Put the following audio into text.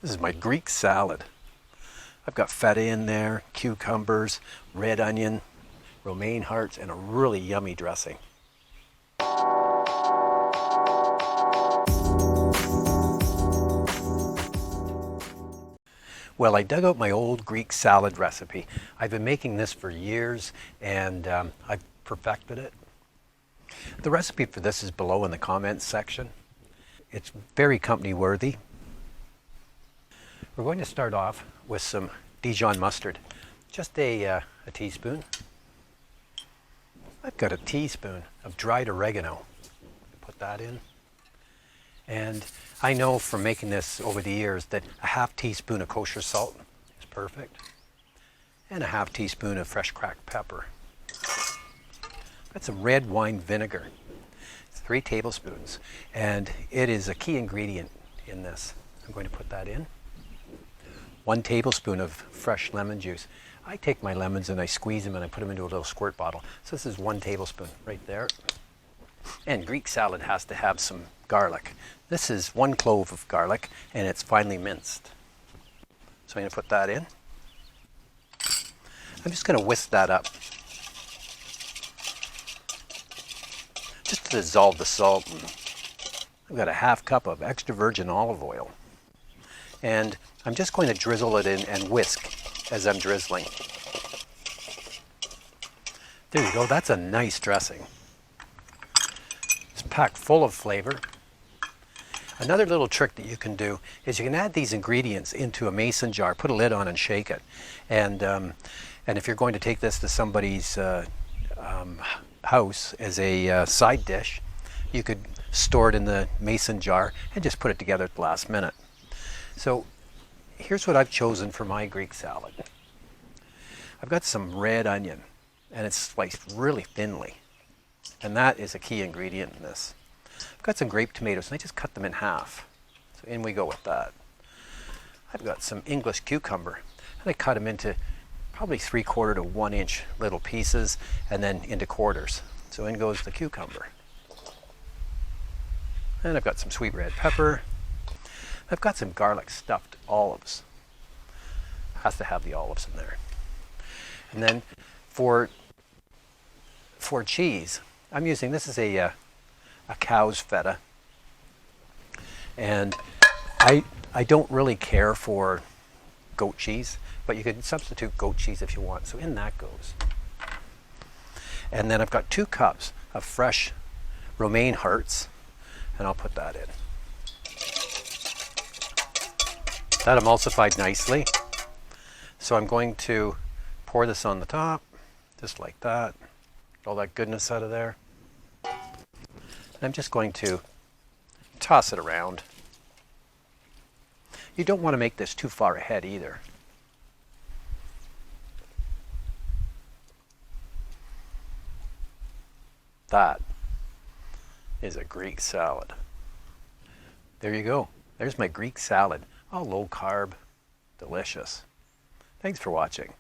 This is my Greek salad. I've got feta in there, cucumbers, red onion, romaine hearts, and a really yummy dressing. Well, I dug out my old Greek salad recipe. I've been making this for years and I've perfected it. The recipe for this is below in the comments section. It's very company worthy. We're going to start off with some Dijon mustard, just a teaspoon. I've got a teaspoon of dried oregano. Put that in. And I know from making this over the years that a half teaspoon of kosher salt is perfect. And a half teaspoon of fresh cracked pepper. Got some red wine vinegar, 3 tablespoons. And it is a key ingredient in this. I'm going to put that in. 1 tablespoon of fresh lemon juice. I take my lemons and I squeeze them and I put them into a little squirt bottle. So this is 1 tablespoon right there. And Greek salad has to have some garlic. This is 1 clove of garlic and it's finely minced. So I'm going to put that in. I'm just going to whisk that up. Just to dissolve the salt. I've got a half cup of extra virgin olive oil. And I'm just going to drizzle it in and whisk as I'm drizzling. There you go, that's a nice dressing. It's packed full of flavor. Another little trick that you can do is you can add these ingredients into a mason jar, put a lid on and shake it. And if you're going to take this to somebody's house as a side dish, you could store it in the mason jar and just put it together at the last minute. So here's what I've chosen for my Greek salad. I've got some red onion and it's sliced really thinly. And that is a key ingredient in this. I've got some grape tomatoes and I just cut them in half. So in we go with that. I've got some English cucumber and I cut them into probably 3/4 to 1 inch little pieces and then into quarters. So in goes the cucumber. And I've got some sweet red pepper. I've got some garlic stuffed olives. Has to have the olives in there. And then for cheese, I'm using, this is a cow's feta. And I don't really care for goat cheese, but you can substitute goat cheese if you want. So in that goes. And then I've got 2 cups of fresh romaine hearts, and I'll put that in. That emulsified nicely. So I'm going to pour this on the top, just like that. Get all that goodness out of there. And I'm just going to toss it around. You don't want to make this too far ahead either. That is a Greek salad. There you go. There's my Greek salad. All low carb, delicious. Thanks for watching.